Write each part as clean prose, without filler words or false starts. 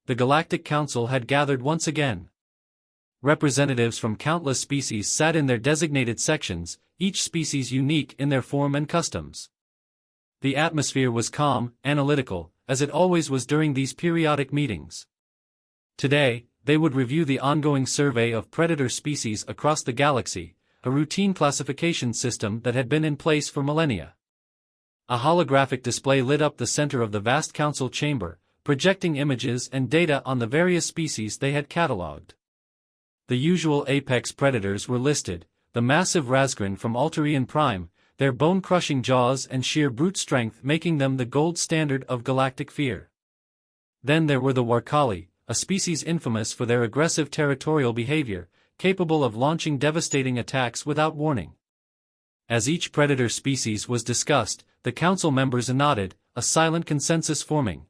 the Galactic Council had gathered once again. Representatives from countless species sat in their designated sections, each species unique in their form and customs. The atmosphere was calm, analytical, as it always was during these periodic meetings. Today, they would review the ongoing survey of predator species across the galaxy, a routine classification system that had been in place for millennia. A holographic display lit up the center of the vast council chamber, projecting images and data on the various species they had catalogued. The usual apex predators were listed: the massive Razgrin from Alterian Prime, their bone-crushing jaws and sheer brute strength making them the gold standard of galactic fear. Then there were the Warkali, a species infamous for their aggressive territorial behavior, capable of launching devastating attacks without warning. As each predator species was discussed, the council members nodded, a silent consensus forming.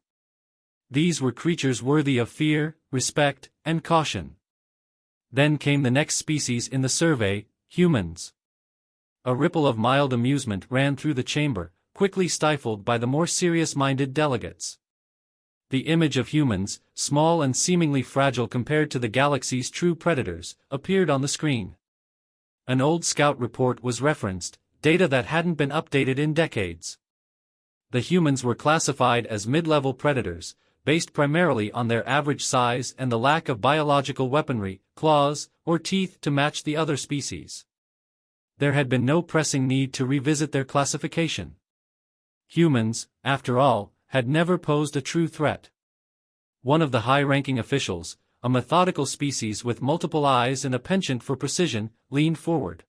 These were creatures worthy of fear, respect, and caution. Then came the next species in the survey, humans. A ripple of mild amusement ran through the chamber, quickly stifled by the more serious-minded delegates. The image of humans, small and seemingly fragile compared to the galaxy's true predators, appeared on the screen. An old scout report was referenced, data that hadn't been updated in decades. The humans were classified as mid-level predators, based primarily on their average size and the lack of biological weaponry, claws, or teeth to match the other species. There had been no pressing need to revisit their classification. Humans, after all, had never posed a true threat. One of the high-ranking officials, a methodical species with multiple eyes and a penchant for precision, leaned forward.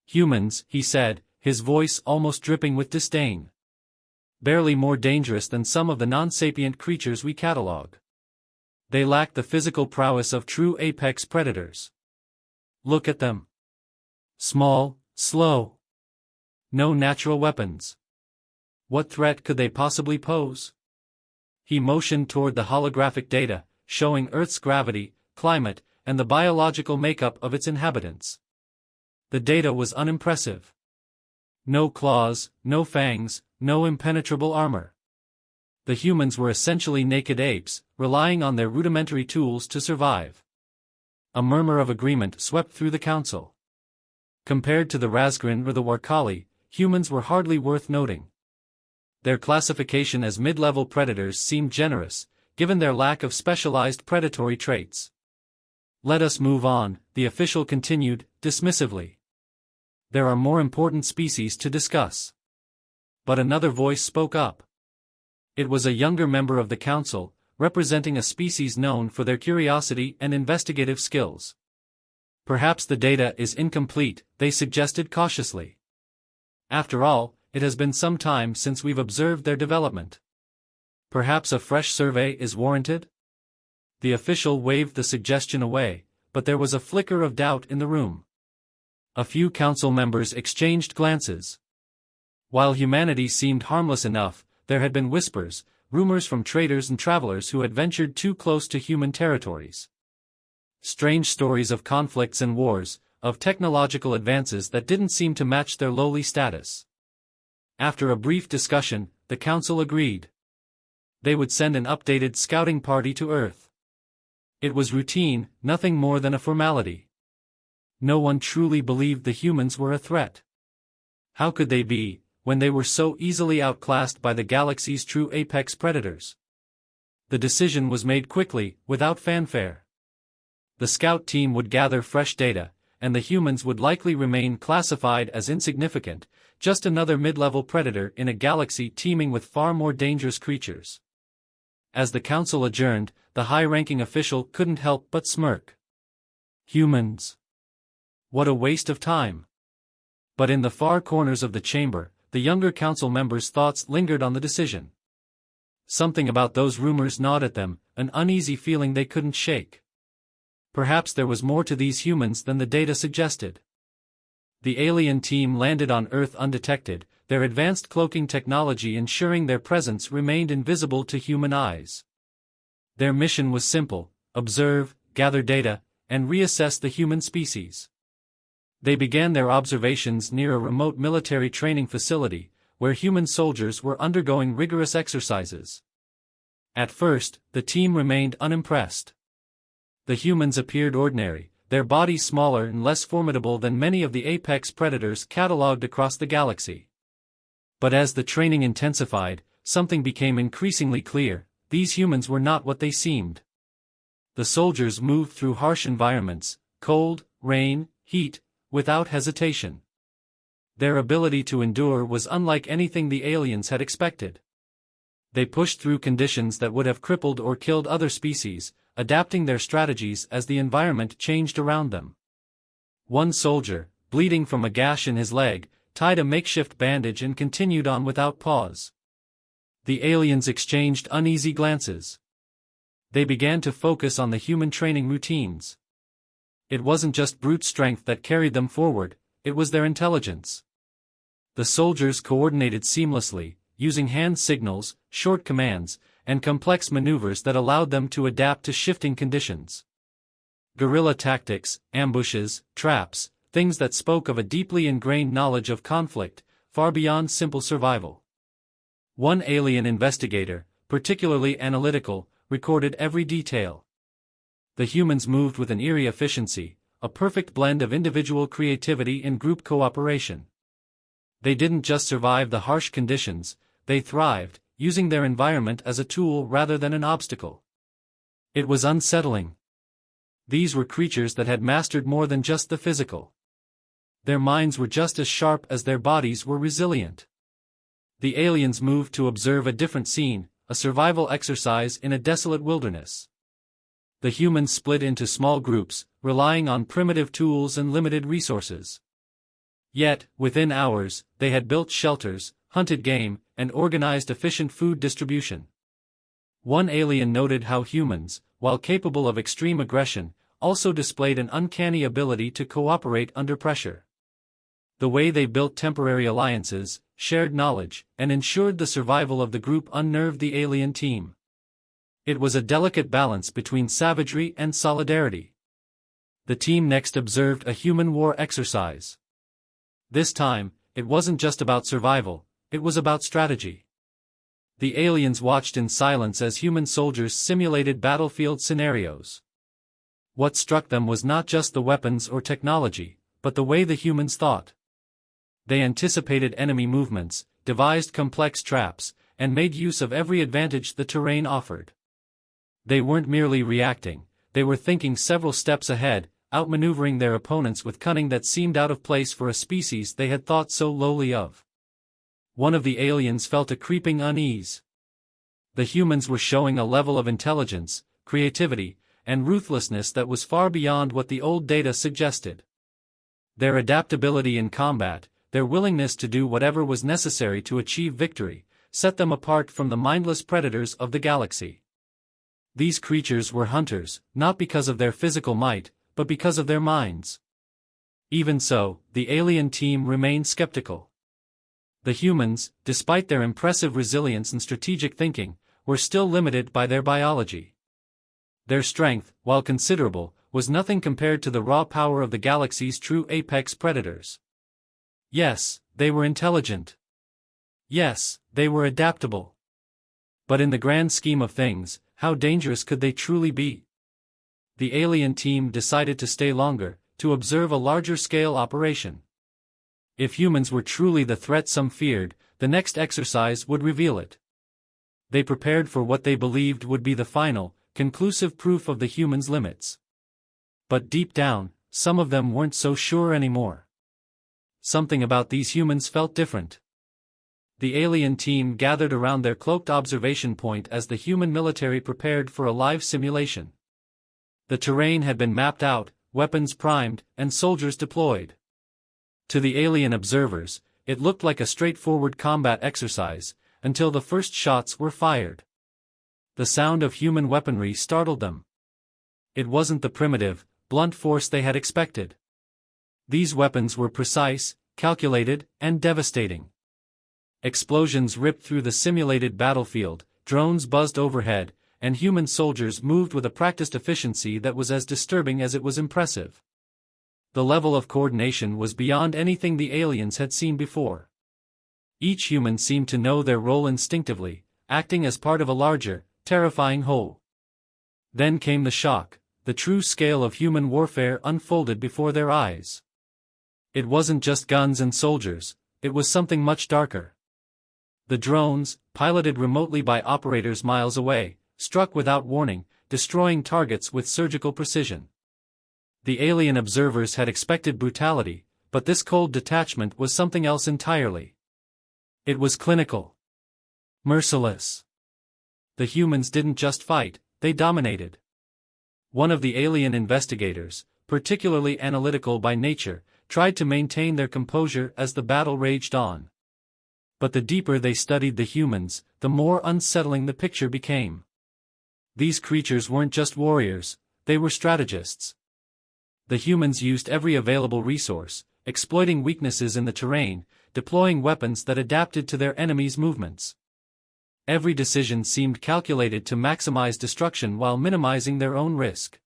"Humans," he said, his voice almost dripping with disdain. "Barely more dangerous than some of the non-sapient creatures we catalogue. They lack the physical prowess of true apex predators. Look at them. Small, slow. No natural weapons. What threat could they possibly pose?" He motioned toward the holographic data, showing Earth's gravity, climate, and the biological makeup of its inhabitants. The data was unimpressive. No claws, no fangs, no impenetrable armor. The humans were essentially naked apes, relying on their rudimentary tools to survive. A murmur of agreement swept through the council. Compared to the Razgrin or the Warkali, humans were hardly worth noting. Their classification as mid-level predators seemed generous, given their lack of specialized predatory traits. "Let us move on," the official continued, dismissively. "There are more important species to discuss." But another voice spoke up. It was a younger member of the council, representing a species known for their curiosity and investigative skills. "Perhaps the data is incomplete," they suggested cautiously. "After all, it has been some time since we've observed their development. Perhaps a fresh survey is warranted?" The official waved the suggestion away, but there was a flicker of doubt in the room. A few council members exchanged glances. While humanity seemed harmless enough, there had been whispers, rumors from traders and travelers who had ventured too close to human territories. Strange stories of conflicts and wars, of technological advances that didn't seem to match their lowly status. After a brief discussion, the council agreed. They would send an updated scouting party to Earth. It was routine, nothing more than a formality. No one truly believed the humans were a threat. How could they be, when they were so easily outclassed by the galaxy's true apex predators? The decision was made quickly, without fanfare. The scout team would gather fresh data, and the humans would likely remain classified as insignificant, just another mid-level predator in a galaxy teeming with far more dangerous creatures. As the council adjourned, the high-ranking official couldn't help but smirk. Humans. What a waste of time. But in the far corners of the chamber, the younger council members' thoughts lingered on the decision. Something about those rumors gnawed at them, an uneasy feeling they couldn't shake. Perhaps there was more to these humans than the data suggested. The alien team landed on Earth undetected, their advanced cloaking technology ensuring their presence remained invisible to human eyes. Their mission was simple: observe, gather data, and reassess the human species. They began their observations near a remote military training facility, where human soldiers were undergoing rigorous exercises. At first, the team remained unimpressed. The humans appeared ordinary, their bodies smaller and less formidable than many of the apex predators catalogued across the galaxy. But as the training intensified, something became increasingly clear: these humans were not what they seemed. The soldiers moved through harsh environments, cold, rain, heat, without hesitation. Their ability to endure was unlike anything the aliens had expected. They pushed through conditions that would have crippled or killed other species, adapting their strategies as the environment changed around them. One soldier, bleeding from a gash in his leg, tied a makeshift bandage and continued on without pause. The aliens exchanged uneasy glances. They began to focus on the human training routines. It wasn't just brute strength that carried them forward, it was their intelligence. The soldiers coordinated seamlessly, using hand signals, short commands, and complex maneuvers that allowed them to adapt to shifting conditions. Guerrilla tactics, ambushes, traps, things that spoke of a deeply ingrained knowledge of conflict, far beyond simple survival. One alien investigator, particularly analytical, recorded every detail. The humans moved with an eerie efficiency, a perfect blend of individual creativity and group cooperation. They didn't just survive the harsh conditions, they thrived, using their environment as a tool rather than an obstacle. It was unsettling. These were creatures that had mastered more than just the physical. Their minds were just as sharp as their bodies were resilient. The aliens moved to observe a different scene, a survival exercise in a desolate wilderness. The humans split into small groups, relying on primitive tools and limited resources. Yet, within hours, they had built shelters, hunted game, and organized efficient food distribution. One alien noted how humans, while capable of extreme aggression, also displayed an uncanny ability to cooperate under pressure. The way they built temporary alliances, shared knowledge, and ensured the survival of the group unnerved the alien team. It was a delicate balance between savagery and solidarity. The team next observed a human war exercise. This time, it wasn't just about survival, it was about strategy. The aliens watched in silence as human soldiers simulated battlefield scenarios. What struck them was not just the weapons or technology, but the way the humans thought. They anticipated enemy movements, devised complex traps, and made use of every advantage the terrain offered. They weren't merely reacting, they were thinking several steps ahead, outmaneuvering their opponents with cunning that seemed out of place for a species they had thought so lowly of. One of the aliens felt a creeping unease. The humans were showing a level of intelligence, creativity, and ruthlessness that was far beyond what the old data suggested. Their adaptability in combat, their willingness to do whatever was necessary to achieve victory, set them apart from the mindless predators of the galaxy. These creatures were hunters, not because of their physical might, but because of their minds. Even so, the alien team remained skeptical. The humans, despite their impressive resilience and strategic thinking, were still limited by their biology. Their strength, while considerable, was nothing compared to the raw power of the galaxy's true apex predators. Yes, they were intelligent. Yes, they were adaptable. But in the grand scheme of things, how dangerous could they truly be? The alien team decided to stay longer, to observe a larger-scale operation. If humans were truly the threat some feared, the next exercise would reveal it. They prepared for what they believed would be the final, conclusive proof of the humans' limits. But deep down, some of them weren't so sure anymore. Something about these humans felt different. The alien team gathered around their cloaked observation point as the human military prepared for a live simulation. The terrain had been mapped out, weapons primed, and soldiers deployed. To the alien observers, it looked like a straightforward combat exercise, until the first shots were fired. The sound of human weaponry startled them. It wasn't the primitive, blunt force they had expected. These weapons were precise, calculated, and devastating. Explosions ripped through the simulated battlefield, drones buzzed overhead, and human soldiers moved with a practiced efficiency that was as disturbing as it was impressive. The level of coordination was beyond anything the aliens had seen before. Each human seemed to know their role instinctively, acting as part of a larger, terrifying whole. Then came the shock. The true scale of human warfare unfolded before their eyes. It wasn't just guns and soldiers, it was something much darker. The drones, piloted remotely by operators miles away, struck without warning, destroying targets with surgical precision. The alien observers had expected brutality, but this cold detachment was something else entirely. It was clinical. Merciless. The humans didn't just fight, they dominated. One of the alien investigators, particularly analytical by nature, tried to maintain their composure as the battle raged on. But the deeper they studied the humans, the more unsettling the picture became. These creatures weren't just warriors, they were strategists. The humans used every available resource, exploiting weaknesses in the terrain, deploying weapons that adapted to their enemies' movements. Every decision seemed calculated to maximize destruction while minimizing their own risk.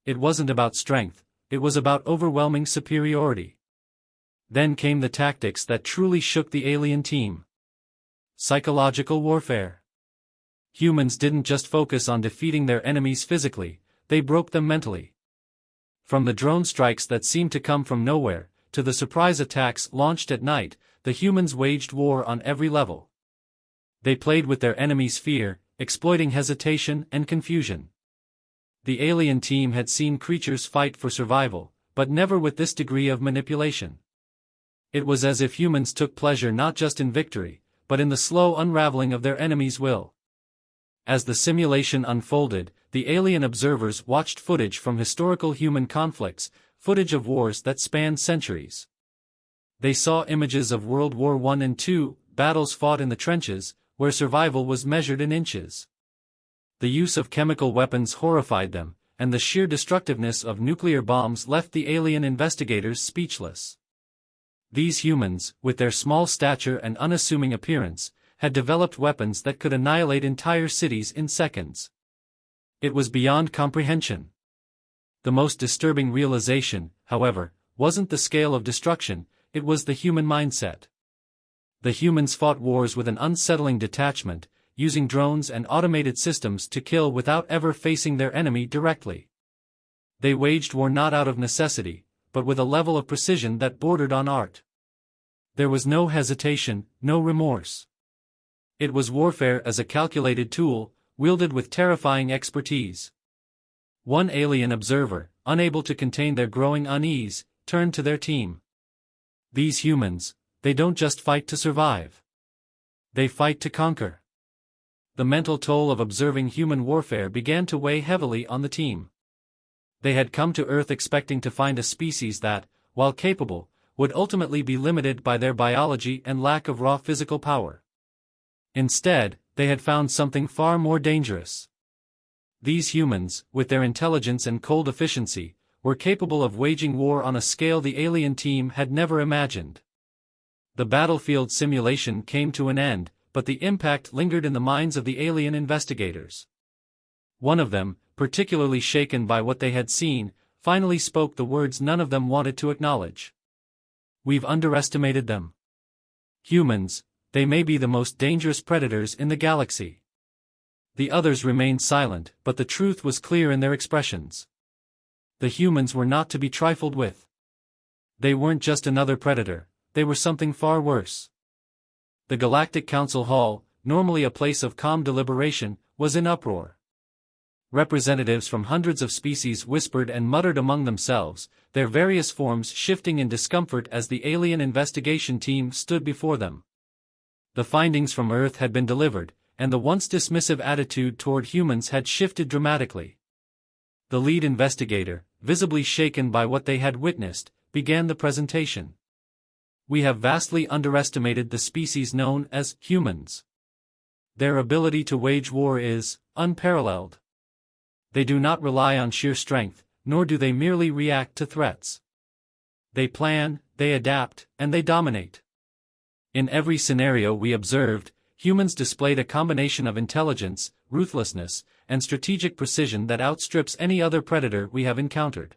It wasn't about strength, it was about overwhelming superiority. Then came the tactics that truly shook the alien team. Psychological warfare. Humans didn't just focus on defeating their enemies physically, they broke them mentally. From the drone strikes that seemed to come from nowhere, to the surprise attacks launched at night, the humans waged war on every level. They played with their enemies' fear, exploiting hesitation and confusion. The alien team had seen creatures fight for survival, but never with this degree of manipulation. It was as if humans took pleasure not just in victory, but in the slow unraveling of their enemies' will. As the simulation unfolded, the alien observers watched footage from historical human conflicts, footage of wars that spanned centuries. They saw images of World War I and II, battles fought in the trenches, where survival was measured in inches. The use of chemical weapons horrified them, and the sheer destructiveness of nuclear bombs left the alien investigators speechless. These humans, with their small stature and unassuming appearance, had developed weapons that could annihilate entire cities in seconds. It was beyond comprehension. The most disturbing realization, however, wasn't the scale of destruction, it was the human mindset. The humans fought wars with an unsettling detachment, using drones and automated systems to kill without ever facing their enemy directly. They waged war not out of necessity, but with a level of precision that bordered on art. There was no hesitation, no remorse. It was warfare as a calculated tool, wielded with terrifying expertise. One alien observer, unable to contain their growing unease, turned to their team. These humans, they don't just fight to survive. They fight to conquer. The mental toll of observing human warfare began to weigh heavily on the team. They had come to Earth expecting to find a species that, while capable, would ultimately be limited by their biology and lack of raw physical power. Instead, they had found something far more dangerous. These humans, with their intelligence and cold efficiency, were capable of waging war on a scale the alien team had never imagined. The battlefield simulation came to an end, but the impact lingered in the minds of the alien investigators. One of them, particularly shaken by what they had seen, finally spoke the words none of them wanted to acknowledge. "We've underestimated them. Humans, they may be the most dangerous predators in the galaxy." The others remained silent, but the truth was clear in their expressions. The humans were not to be trifled with. They weren't just another predator, they were something far worse. The Galactic Council Hall, normally a place of calm deliberation, was in uproar. Representatives from hundreds of species whispered and muttered among themselves, their various forms shifting in discomfort as the alien investigation team stood before them. The findings from Earth had been delivered, and the once dismissive attitude toward humans had shifted dramatically. The lead investigator, visibly shaken by what they had witnessed, began the presentation. "We have vastly underestimated the species known as humans. Their ability to wage war is unparalleled. They do not rely on sheer strength, nor do they merely react to threats. They plan, they adapt, and they dominate. In every scenario we observed, humans displayed a combination of intelligence, ruthlessness, and strategic precision that outstrips any other predator we have encountered."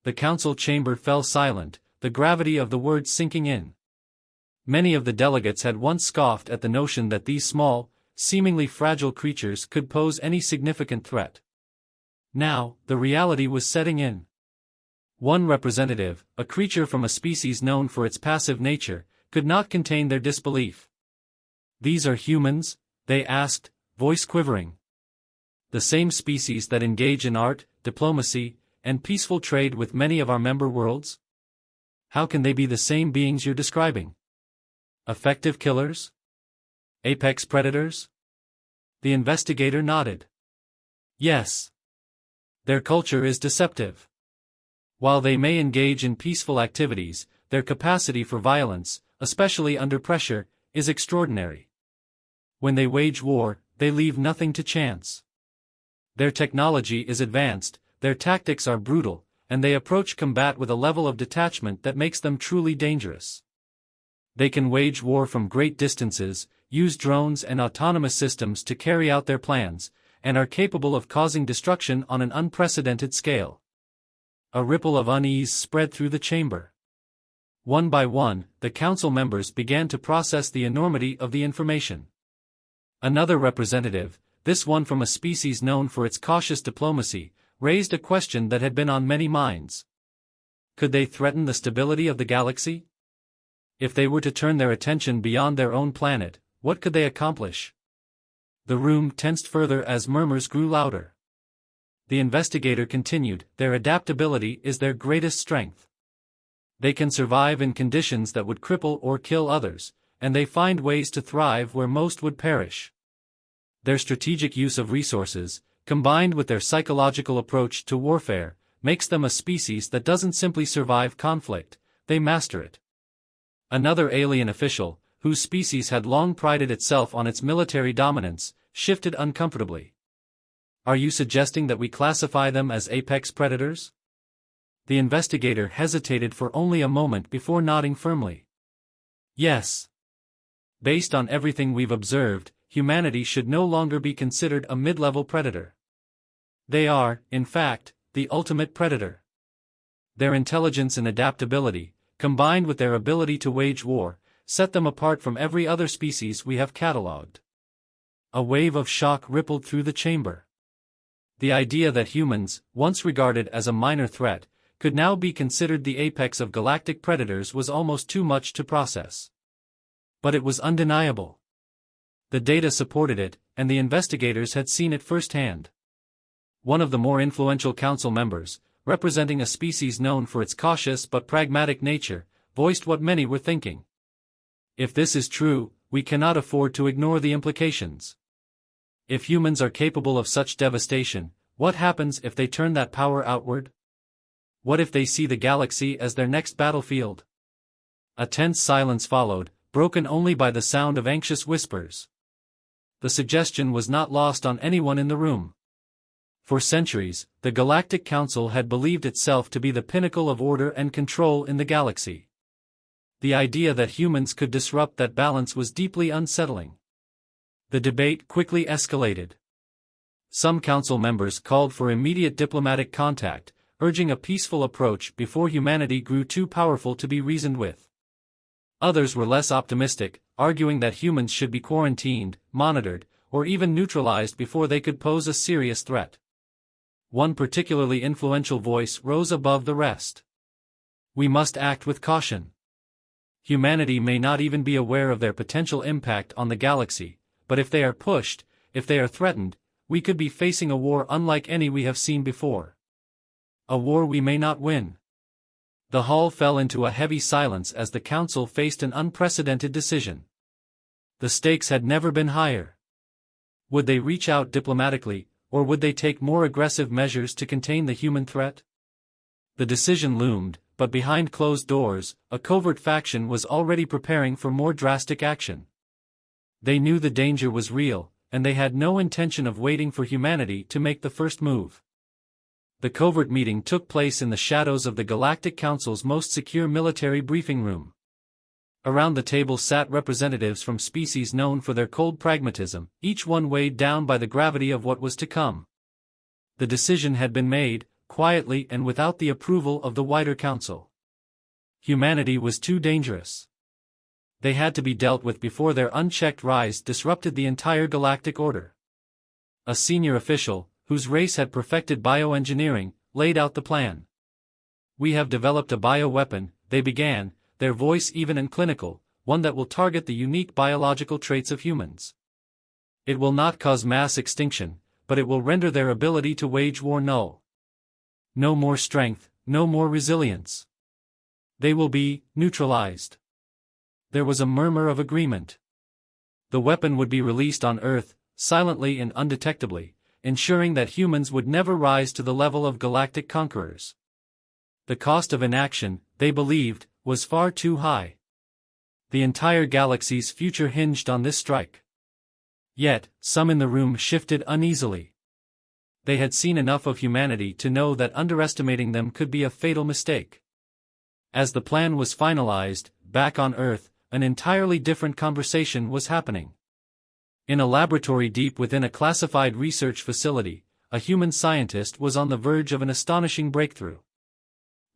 The council chamber fell silent, the gravity of the words sinking in. Many of the delegates had once scoffed at the notion that these small, seemingly fragile creatures could pose any significant threat. Now, the reality was setting in. One representative, a creature from a species known for its passive nature, could not contain their disbelief. "These are humans?" they asked, voice quivering. "The same species that engage in art, diplomacy, and peaceful trade with many of our member worlds? How can they be the same beings you're describing? Effective killers? Apex predators?" The investigator nodded. "Yes. Their culture is deceptive. While they may engage in peaceful activities, their capacity for violence, especially under pressure, is extraordinary. When they wage war, they leave nothing to chance. Their technology is advanced, their tactics are brutal, and they approach combat with a level of detachment that makes them truly dangerous. They can wage war from great distances, use drones and autonomous systems to carry out their plans, and are capable of causing destruction on an unprecedented scale." A ripple of unease spread through the chamber. One by one, the council members began to process the enormity of the information. Another representative, this one from a species known for its cautious diplomacy, raised a question that had been on many minds. Could they threaten the stability of the galaxy? If they were to turn their attention beyond their own planet, what could they accomplish? The room tensed further as murmurs grew louder. The investigator continued, "Their adaptability is their greatest strength. They can survive in conditions that would cripple or kill others, and they find ways to thrive where most would perish. Their strategic use of resources, combined with their psychological approach to warfare, makes them a species that doesn't simply survive conflict, they master it." Another alien official, whose species had long prided itself on its military dominance, shifted uncomfortably. "Are you suggesting that we classify them as apex predators?" The investigator hesitated for only a moment before nodding firmly. "Yes. Based on everything we've observed, humanity should no longer be considered a mid-level predator. They are, in fact, the ultimate predator. Their intelligence and adaptability, combined with their ability to wage war, set them apart from every other species we have catalogued." A wave of shock rippled through the chamber. The idea that humans, once regarded as a minor threat, could now be considered the apex of galactic predators was almost too much to process. But it was undeniable. The data supported it, and the investigators had seen it firsthand. One of the more influential council members, representing a species known for its cautious but pragmatic nature, voiced what many were thinking. "If this is true, we cannot afford to ignore the implications. If humans are capable of such devastation, what happens if they turn that power outward? What if they see the galaxy as their next battlefield?" A tense silence followed, broken only by the sound of anxious whispers. The suggestion was not lost on anyone in the room. For centuries, the Galactic Council had believed itself to be the pinnacle of order and control in the galaxy. The idea that humans could disrupt that balance was deeply unsettling. The debate quickly escalated. Some council members called for immediate diplomatic contact, urging a peaceful approach before humanity grew too powerful to be reasoned with. Others were less optimistic, arguing that humans should be quarantined, monitored, or even neutralized before they could pose a serious threat. One particularly influential voice rose above the rest. "We must act with caution. Humanity may not even be aware of their potential impact on the galaxy, but if they are pushed, if they are threatened, we could be facing a war unlike any we have seen before. A war we may not win." The hall fell into a heavy silence as the council faced an unprecedented decision. The stakes had never been higher. Would they reach out diplomatically, or would they take more aggressive measures to contain the human threat? The decision loomed, but behind closed doors, a covert faction was already preparing for more drastic action. They knew the danger was real, and they had no intention of waiting for humanity to make the first move. The covert meeting took place in the shadows of the Galactic Council's most secure military briefing room. Around the table sat representatives from species known for their cold pragmatism, each one weighed down by the gravity of what was to come. The decision had been made, quietly and without the approval of the wider council. Humanity was too dangerous. They had to be dealt with before their unchecked rise disrupted the entire galactic order. A senior official, whose race had perfected bioengineering, laid out the plan. "We have developed a bioweapon," they began, their voice even and clinical, "one that will target the unique biological traits of humans. It will not cause mass extinction, but it will render their ability to wage war null. No more strength, no more resilience. They will be neutralized." There was a murmur of agreement. The weapon would be released on Earth, silently and undetectably, ensuring that humans would never rise to the level of galactic conquerors. The cost of inaction, they believed, was far too high. The entire galaxy's future hinged on this strike. Yet, some in the room shifted uneasily. They had seen enough of humanity to know that underestimating them could be a fatal mistake. As the plan was finalized, back on Earth, an entirely different conversation was happening. In a laboratory deep within a classified research facility, a human scientist was on the verge of an astonishing breakthrough.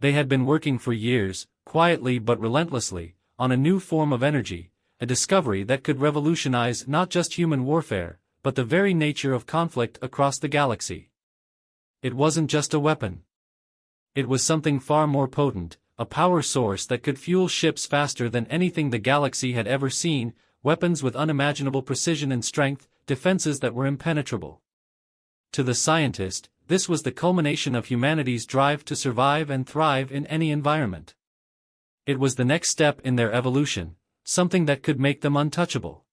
They had been working for years, quietly but relentlessly, on a new form of energy, a discovery that could revolutionize not just human warfare, but the very nature of conflict across the galaxy. It wasn't just a weapon. It was something far more potent, a power source that could fuel ships faster than anything the galaxy had ever seen, weapons with unimaginable precision and strength, defenses that were impenetrable. To the scientist, this was the culmination of humanity's drive to survive and thrive in any environment. It was the next step in their evolution, something that could make them untouchable.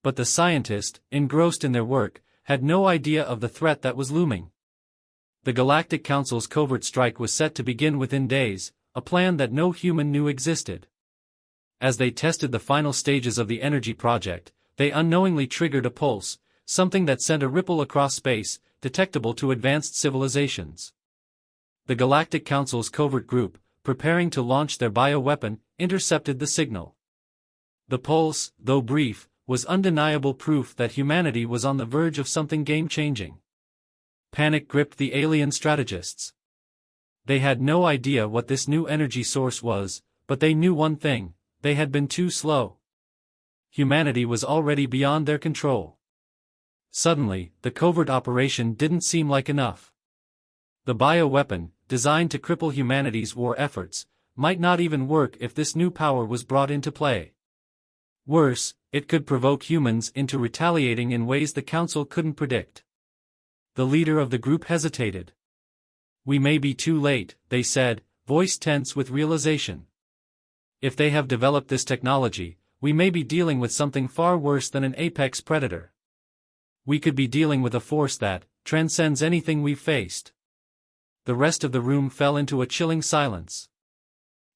But the scientist, engrossed in their work, had no idea of the threat that was looming. The Galactic Council's covert strike was set to begin within days, a plan that no human knew existed. As they tested the final stages of the energy project, they unknowingly triggered a pulse, something that sent a ripple across space, detectable to advanced civilizations. The Galactic Council's covert group, preparing to launch their bioweapon, intercepted the signal. The pulse, though brief, was undeniable proof that humanity was on the verge of something game-changing. Panic gripped the alien strategists. They had no idea what this new energy source was, but they knew one thing: they had been too slow. Humanity was already beyond their control. Suddenly, the covert operation didn't seem like enough. The bioweapon, designed to cripple humanity's war efforts, might not even work if this new power was brought into play. Worse, it could provoke humans into retaliating in ways the Council couldn't predict. The leader of the group hesitated. "We may be too late," they said, voice tense with realization. "If they have developed this technology, we may be dealing with something far worse than an apex predator. We could be dealing with a force that transcends anything we've faced." The rest of the room fell into a chilling silence.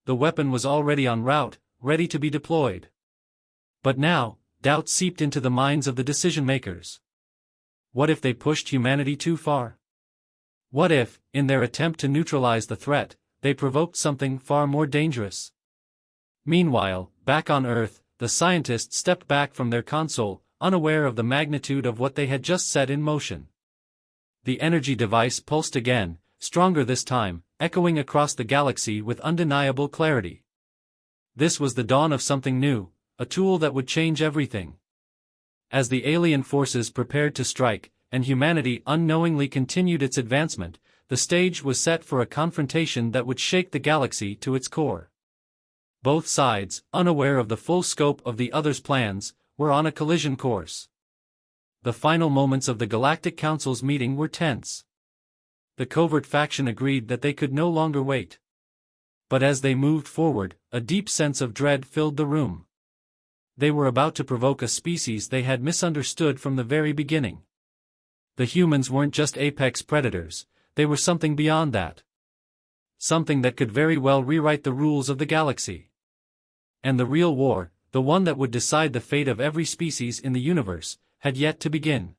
The weapon was already en route, ready to be deployed. But now, doubt seeped into the minds of the decision-makers. What if they pushed humanity too far? What if, in their attempt to neutralize the threat, they provoked something far more dangerous? Meanwhile, back on Earth, the scientists stepped back from their console, unaware of the magnitude of what they had just set in motion. The energy device pulsed again, stronger this time, echoing across the galaxy with undeniable clarity. This was the dawn of something new, a tool that would change everything. As the alien forces prepared to strike, and humanity unknowingly continued its advancement, the stage was set for a confrontation that would shake the galaxy to its core. Both sides, unaware of the full scope of the other's plans, were on a collision course. The final moments of the Galactic Council's meeting were tense. The covert faction agreed that they could no longer wait. But as they moved forward, a deep sense of dread filled the room. They were about to provoke a species they had misunderstood from the very beginning. The humans weren't just apex predators, they were something beyond that. Something that could very well rewrite the rules of the galaxy. And the real war, the one that would decide the fate of every species in the universe, had yet to begin.